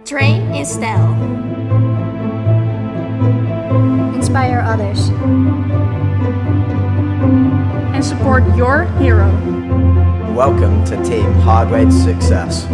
Train in style. Inspire others. And support your hero. Welcome to Team Hard Way to Success.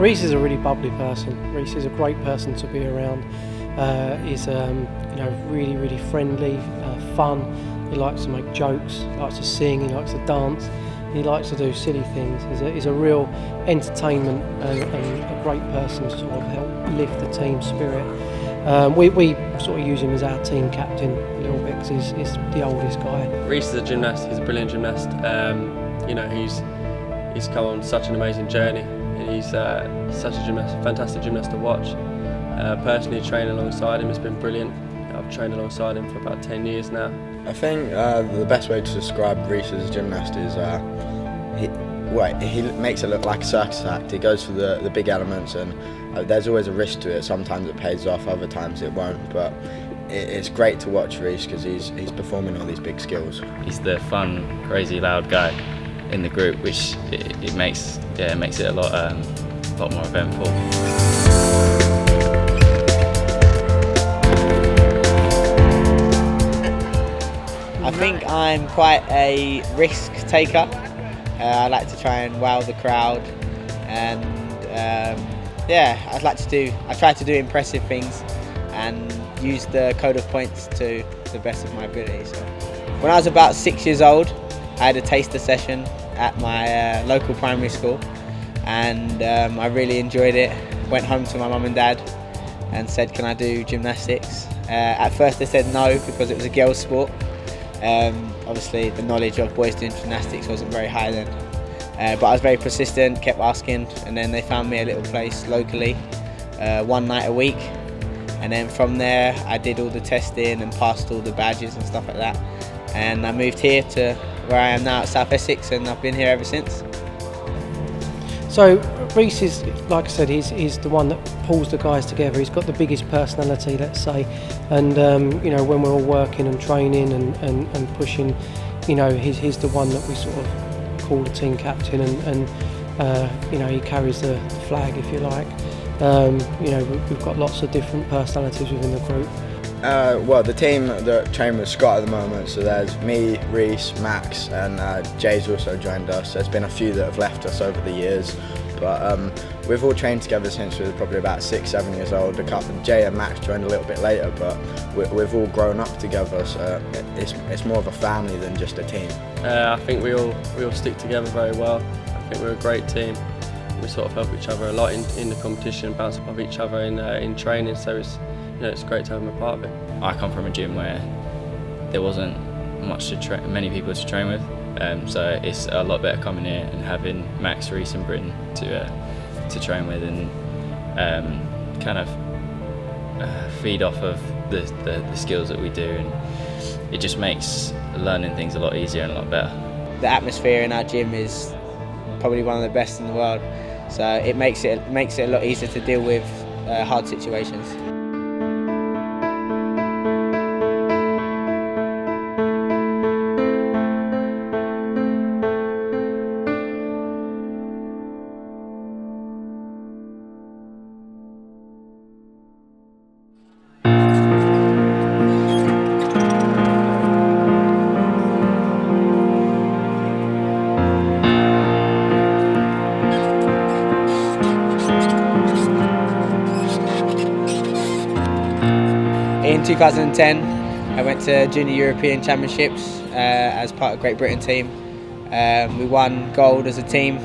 Reiss is a really bubbly person. Reiss is a great person to be around. He's really friendly, fun. He likes to make jokes, he likes to sing, he likes to dance, he likes to do silly things. He's a real entertainment and a great person to sort of help lift the team spirit. We sort of use him as our team captain a little bit because he's the oldest guy. Reiss is a gymnast. He's a brilliant gymnast. He's come on such an amazing journey. He's such a gymnast, fantastic gymnast to watch. Personally, training alongside him has been brilliant. I've trained alongside him for about 10 years now. I think the best way to describe Reiss as a gymnast is he makes it look like a circus act. He goes for the big elements, and there's always a risk to it. Sometimes it pays off, other times it won't. But it's great to watch Reiss because he's performing all these big skills. He's the fun, crazy, loud guy in the group, which it makes it a lot more eventful. I think I'm quite a risk taker. I like to try and wow the crowd, and I try to do impressive things and use the code of points to the best of my ability. So, when I was about 6 years old, I had a taster session at my local primary school, and I really enjoyed it. Went home to my mum and dad and said, can I do gymnastics? At first they said no because it was a girls' sport. Obviously the knowledge of boys doing gymnastics wasn't very high then. But I was very persistent, kept asking, and then they found me a little place locally, one night a week. And then from there I did all the testing and passed all the badges and stuff like that. And I moved here to where I am now at South Essex, and I've been here ever since. So Reiss is, like I said, he's the one that pulls the guys together. He's got the biggest personality, let's say, and when we're all working and training and pushing, he's the one that we sort of call the team captain, and he carries the flag, if you like. We've got lots of different personalities within the group. The team that train with Scott at the moment, so there's me, Reiss, Max, and Jay's also joined us. There's been a few that have left us over the years, but we've all trained together since we were probably about 6-7 years old. Jay and Max joined a little bit later, but we've all grown up together, so it's more of a family than just a team. I think we all stick together very well. I think we're a great team. We sort of help each other a lot in the competition, bounce off each other in training, so it's great to have them a part of it. I come from a gym where there wasn't many people to train with, so it's a lot better coming here and having Max, Reiss and Britton to train with and kind of feed off of the skills that we do, and it just makes learning things a lot easier and a lot better. The atmosphere in our gym is probably one of the best in the world, so it makes it a lot easier to deal with hard situations. In 2010, I went to Junior European Championships as part of Great Britain team. We won gold as a team,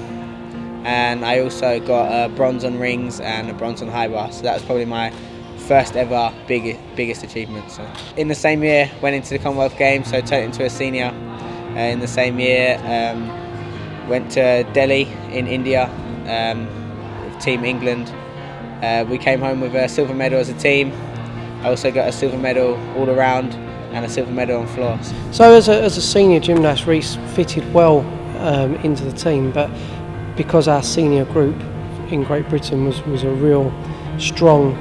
and I also got a bronze on rings and a bronze on high bar. So that was probably my first ever biggest achievement. So in the same year, went into the Commonwealth Games, so turned into a senior. In the same year, went to Delhi in India with Team England. We came home with a silver medal as a team. I also got a silver medal all around and a silver medal on floor. So as a senior gymnast, Reiss fitted well into the team, but because our senior group in Great Britain was a real strong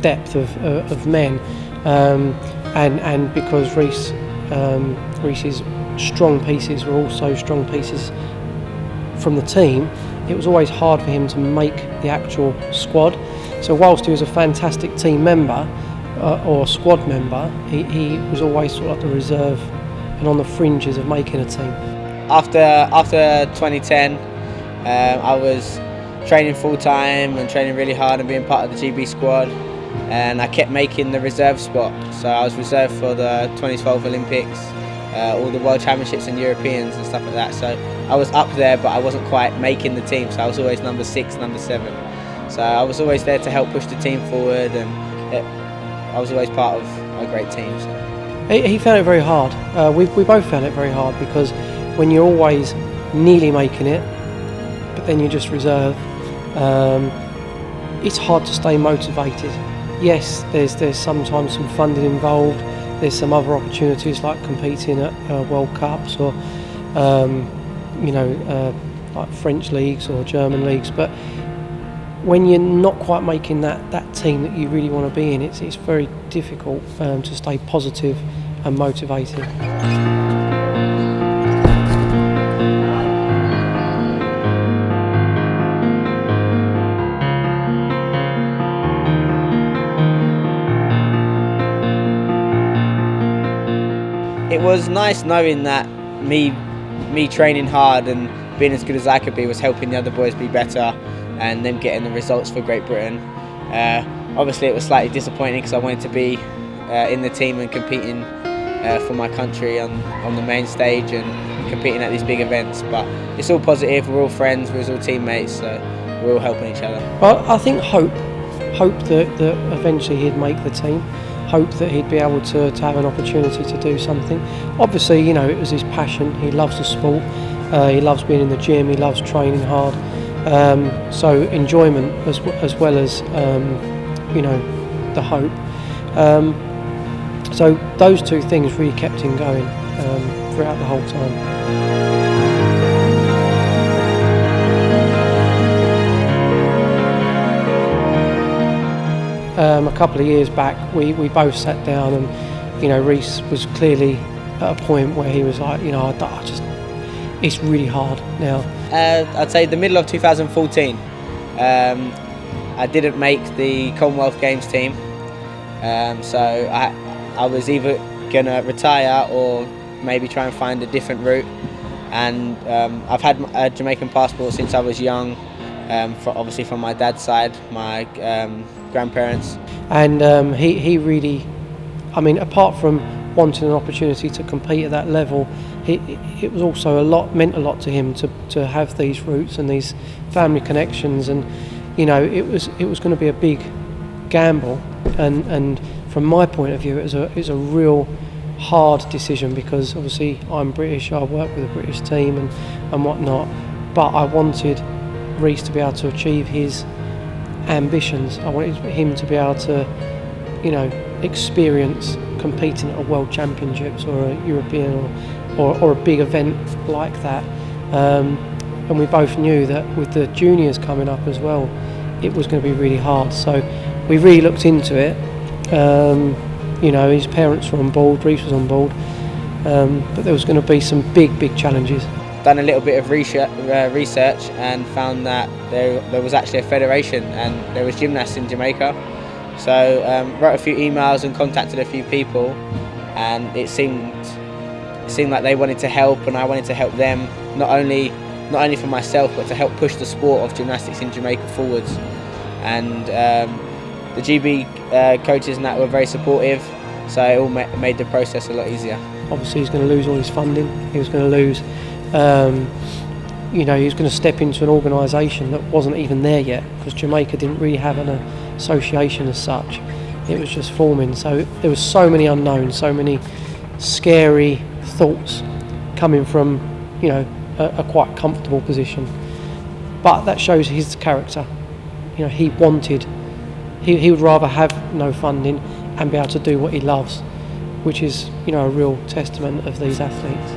depth of men, and because Reiss's strong pieces were also strong pieces from the team, it was always hard for him to make the actual squad. So whilst he was a fantastic team member or squad member, he was always sort of like the reserve and on the fringes of making a team. After 2010, I was training full time and training really hard and being part of the GB squad, and I kept making the reserve spot. So I was reserved for the 2012 Olympics, all the World Championships and Europeans and stuff like that. So I was up there, but I wasn't quite making the team. So I was always number 6, number 7. So I was always there to help push the team forward, and I was always part of a great team. So. He found it very hard. We both found it very hard, because when you're always nearly making it, but then you just reserve, it's hard to stay motivated. Yes, there's sometimes some funding involved. There's some other opportunities like competing at World Cups or like French leagues or German leagues, but when you're not quite making that team that you really want to be in, it's very difficult to stay positive and motivated. It was nice knowing that me training hard and being as good as I could be was helping the other boys be better and them getting the results for Great Britain. Obviously it was slightly disappointing because I wanted to be in the team and competing for my country on the main stage and competing at these big events, but it's all positive. We're all friends, we're all teammates, so we're all helping each other. Well, I think hope that eventually he'd make the team, hope that he'd be able to have an opportunity to do something. Obviously, you know, it was his passion. He loves the sport, he loves being in the gym, he loves training hard, so enjoyment as well as the hope. So those two things really kept him going throughout the whole time. A couple of years back, we both sat down, and Reiss was clearly at a point where he was like, it's really hard now. I'd say the middle of 2014, I didn't make the Commonwealth Games team, so I was either gonna retire or maybe try and find a different route. And I've had a Jamaican passport since I was young, obviously from my dad's side, my grandparents. And he really, apart from wanting an opportunity to compete at that level, it was also meant a lot to him to have these roots and these family connections, and it was going to be a big gamble, and from my point of view it was a real hard decision, because obviously I'm British, I work with a British team and whatnot, but I wanted Reiss to be able to achieve his ambitions. I wanted him to be able to experience competing at a World Championships or a European or a big event like that, and we both knew that with the juniors coming up as well, it was going to be really hard. So we really looked into it. His parents were on board, Reiss was on board, but there was going to be some big challenges. Done a little bit of research and found that there was actually a federation and there was gymnasts in Jamaica. So wrote a few emails and contacted a few people, and it seemed like they wanted to help, and I wanted to help them, not only for myself, but to help push the sport of gymnastics in Jamaica forwards. And the GB coaches and that were very supportive, so it all made the process a lot easier. Obviously he's going to lose all his funding, he was going to lose you know, he was going to step into an organisation that wasn't even there yet, because Jamaica didn't really have an association as such. It was just forming. So there was so many unknowns, so many scary thoughts coming from, you know, a quite comfortable position. But that shows his character. You know, he would rather have no funding and be able to do what he loves, which is, you know, a real testament of these athletes.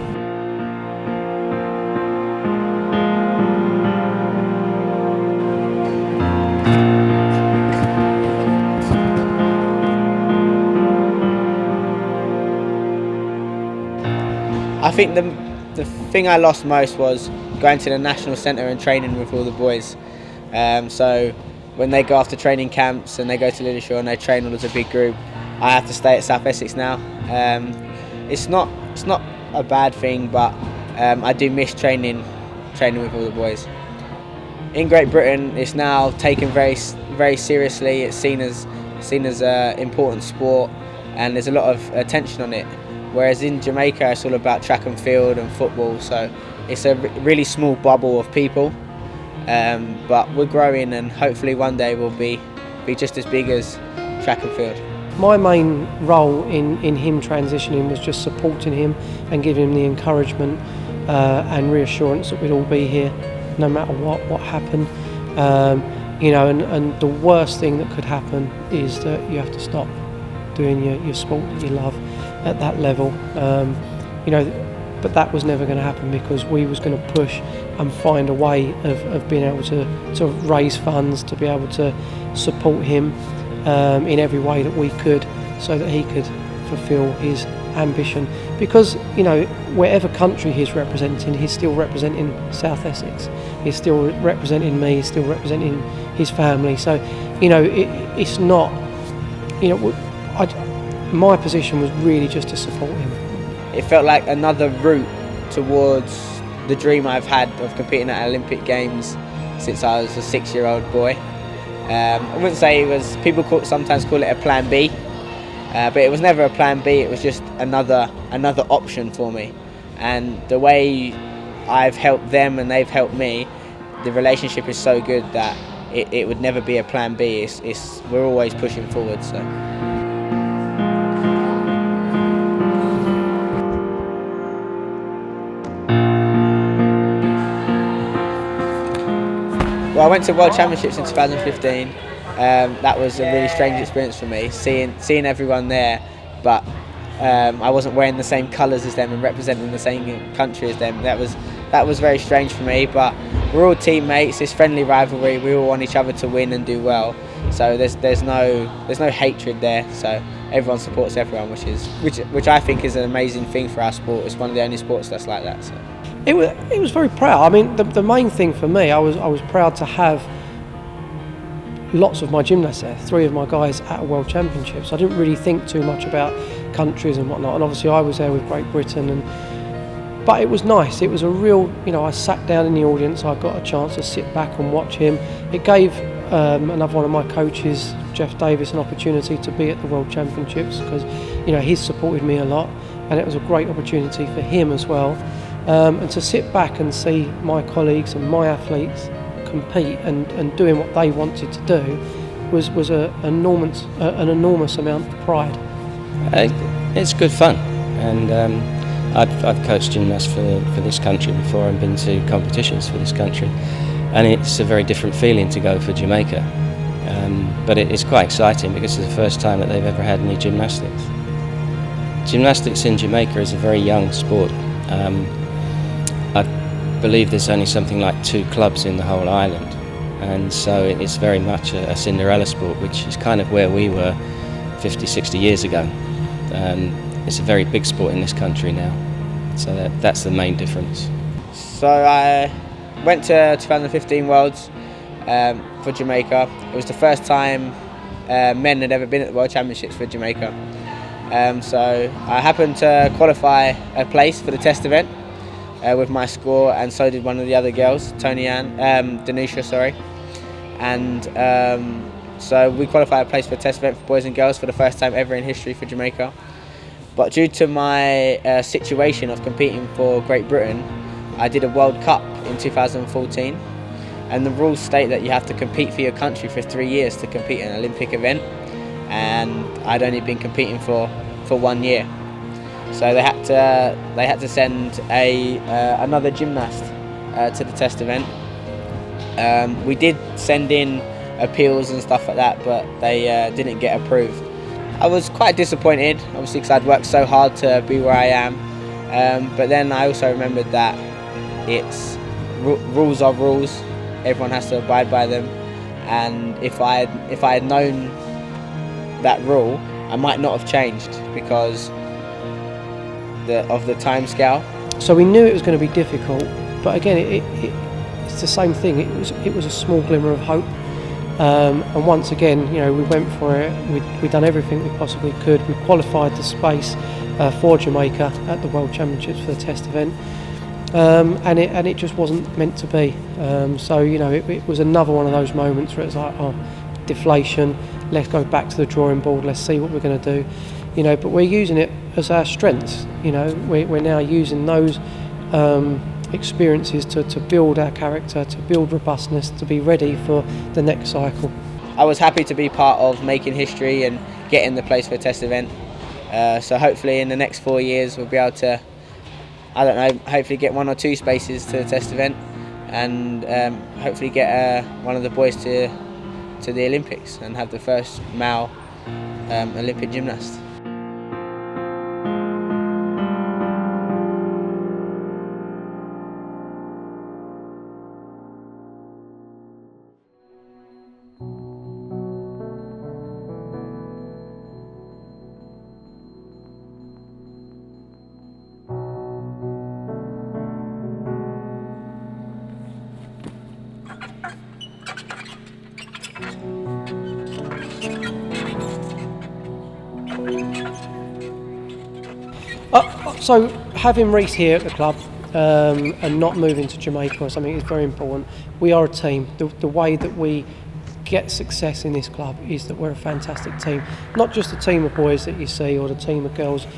I think the thing I lost most was going to the national centre and training with all the boys. So when they go after training camps and they go to Lilleshall and they train all as a big group, I have to stay at South Essex now. It's not a bad thing, but I do miss training with all the boys. In Great Britain, it's now taken very seriously. It's seen as an important sport, and there's a lot of attention on it. Whereas in Jamaica, it's all about track and field and football, so it's a really small bubble of people. But we're growing, and hopefully one day we'll be just as big as track and field. My main role in him transitioning was just supporting him and giving him the encouragement and reassurance that we'd all be here no matter what happened. You know, and the worst thing that could happen is that you have to stop doing your sport that you love at that level. You know, but that was never going to happen, because we was going to push and find a way of being able to raise funds to be able to support him in every way that we could, so that he could fulfil his ambition. Because, you know, wherever country he's representing, he's still representing South Essex, he's still representing me, he's still representing his family. So, you know, it's not, you know, my position was really just to support him. It felt like another route towards the dream I've had of competing at Olympic Games since I was a 6-year-old boy. I wouldn't say it was, people sometimes call it a plan B, but it was never a plan B, it was just another option for me. And the way I've helped them and they've helped me, the relationship is so good that it would never be a plan B. We're always pushing forward. So. Well, I went to World Championships in 2015. That was a really strange experience for me, seeing everyone there, but I wasn't wearing the same colours as them and representing the same country as them. That was very strange for me, but we're all teammates. It's friendly rivalry. We all want each other to win and do well. So there's no hatred there. So everyone supports everyone, which I think is an amazing thing for our sport. It's one of the only sports that's like that. So. It was very proud. I mean, the main thing for me, I was proud to have lots of my gymnasts there, 3 of my guys at a World Championships. I didn't really think too much about countries and whatnot, and obviously I was there with Great Britain, but it was nice. It was a real, you know, I sat down in the audience, I got a chance to sit back and watch him. It gave another one of my coaches, Jeff Davis, an opportunity to be at the World Championships, because, you know, he's supported me a lot, and it was a great opportunity for him as well. And to sit back and see my colleagues and my athletes compete and doing what they wanted to do was an enormous amount of pride. It's good fun, and I've coached gymnasts for this country before and been to competitions for this country, and it's a very different feeling to go for Jamaica. But it's quite exciting because it's the first time that they've ever had any gymnastics. Gymnastics in Jamaica is a very young sport. I believe there's only something like 2 clubs in the whole island, and so it's very much a Cinderella sport, which is kind of where we were 50, 60 years ago. It's a very big sport in this country now, so that's the main difference. So I went to 2015 Worlds for Jamaica. It was the first time men had ever been at the World Championships for Jamaica. So I happened to qualify a place for the test event with my score, and so did one of the other girls, Danusha, sorry. And so we qualified a place for a test event for boys and girls for the first time ever in history for Jamaica. But due to my situation of competing for Great Britain, I did a World Cup in 2014, and the rules state that you have to compete for your country for 3 years to compete in an Olympic event, and I'd only been competing for 1 year. So they had to send another gymnast to the test event. We did send in appeals and stuff like that, but they didn't get approved. I was quite disappointed, obviously, because I'd worked so hard to be where I am. But then I also remembered that it's rules are rules. Everyone has to abide by them. And if I had known that rule, I might not have changed because of the time scale. So we knew it was going to be difficult, but again, it's the same thing. It was a small glimmer of hope. And once again, you know, we went for it. We'd done everything we possibly could. We qualified the space for Jamaica at the World Championships for the test event, and it just wasn't meant to be. So you know, it was another one of those moments where it's like, oh, deflation. Let's go back to the drawing board. Let's see what we're going to do. You know, but we're using it as our strengths. You know, we're now using those experiences to build our character, to build robustness, to be ready for the next cycle. I was happy to be part of making history and getting the place for a test event. So hopefully in the next 4 years we'll be able to, I don't know, hopefully get 1 or 2 spaces to the test event, and hopefully get one of the boys to the Olympics and have the first male Olympic gymnast. So having Reiss here at the club and not moving to Jamaica or something is very important. We are a team. The way that we get success in this club is that we're a fantastic team. Not just the team of boys that you see or the team of girls.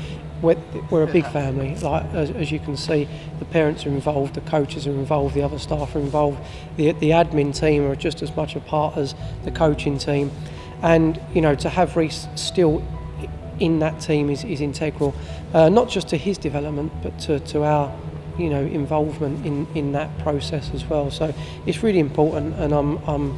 We're a big family. Like as you can see, the parents are involved, the coaches are involved, the other staff are involved. The admin team are just as much a part as the coaching team. And you know, to have Reiss still in that team is integral, not just to his development, but to our, you know, involvement in that process as well. So it's really important, and I'm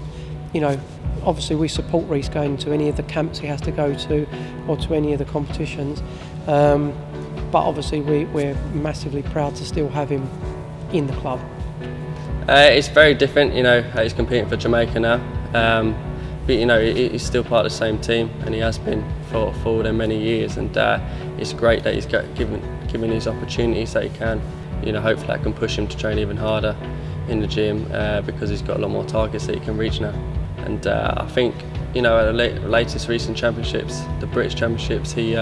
you know, obviously we support Reiss going to any of the camps he has to go to, or to any of the competitions. But obviously we're massively proud to still have him in the club. It's very different, you know, he's competing for Jamaica now. But you know, he's still part of the same team, and he has been for them many years, and it's great that he's given these opportunities that he can. You know, hopefully that can push him to train even harder in the gym, because he's got a lot more targets that he can reach now. And I think, you know, at the latest recent championships, the British Championships, he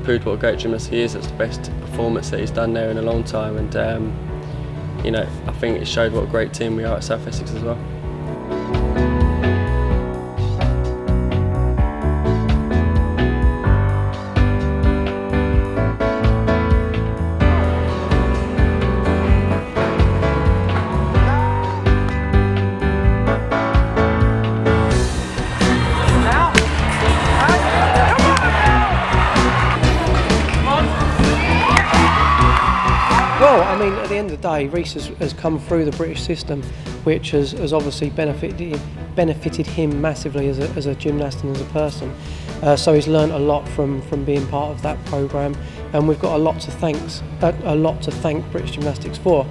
proved what a great gymnast he is. It's the best performance that he's done there in a long time, and you know, I think it showed what a great team we are at South Essex as well. Well, I mean, at the end of the day, Reiss has come through the British system, which has obviously benefited him massively as a gymnast and as a person. So he's learnt a lot from being part of that programme, and we've got a lot to thank British Gymnastics for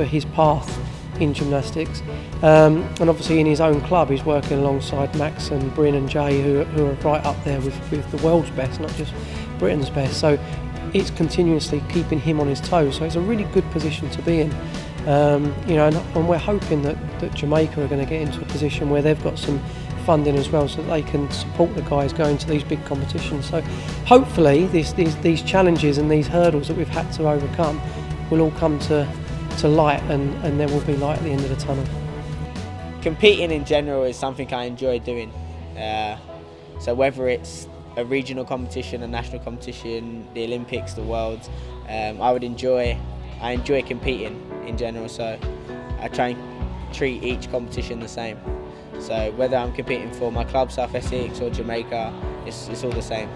his path in gymnastics. And obviously in his own club, he's working alongside Max and Bryn and Jay, who are right up there with the world's best, not just Britain's best. So it's continuously keeping him on his toes, so it's a really good position to be in. You know, and we're hoping that Jamaica are going to get into a position where they've got some funding as well, so that they can support the guys going to these big competitions. So hopefully these challenges and these hurdles that we've had to overcome will all come to light, and there will be light at the end of the tunnel. Competing in general is something I enjoy doing. So whether it's a regional competition, a national competition, the Olympics, the Worlds, I would enjoy I enjoy competing in general, so I try and treat each competition the same. So whether I'm competing for my club, South Essex, or Jamaica, it's all the same.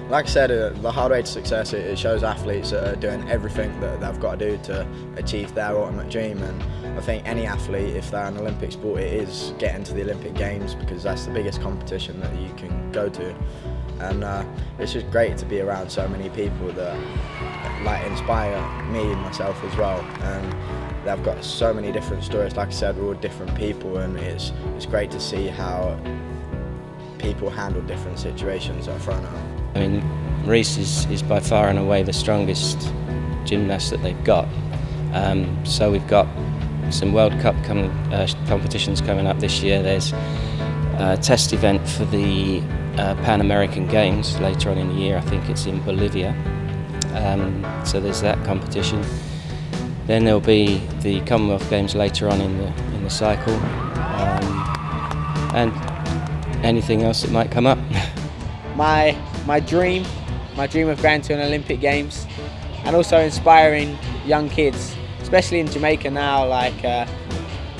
Like I said, the hard way to success, it shows athletes that are doing everything that they've got to do to achieve their ultimate dream. And I think any athlete, if they're an Olympic sport, it is getting to the Olympic Games, because that's the biggest competition that you can go to. And it's just great to be around so many people that like inspire me and myself as well. And they've got so many different stories. Like I said, we're all different people, and it's great to see how people handle different situations that are thrown at them. I mean, Reiss is by far and away the strongest gymnast that they've got. So we've got some World Cup competitions coming up this year. There's a test event for the Pan American Games later on in the year. I think it's in Bolivia. So there's that competition. Then there'll be the Commonwealth Games later on in the cycle, and anything else that might come up. My dream of going to an Olympic Games, and also inspiring young kids, especially in Jamaica now, like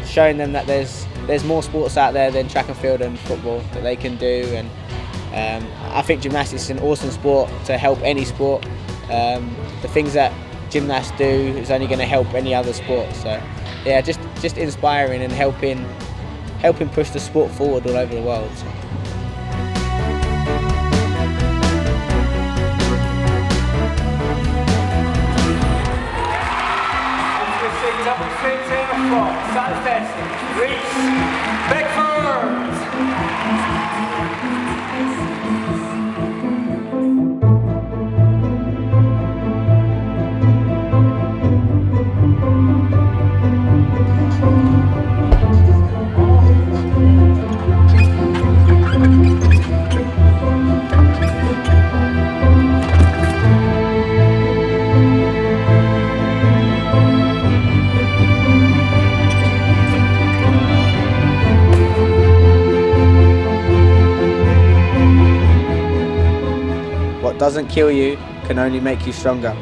showing them that there's more sports out there than track and field and football that they can do. And I think gymnastics is an awesome sport to help any sport. The things that gymnasts do is only going to help any other sport. So yeah, just inspiring and helping push the sport forward all over the world. Double straight tail front, South Essex, Reiss Beckford. What doesn't kill you can only make you stronger.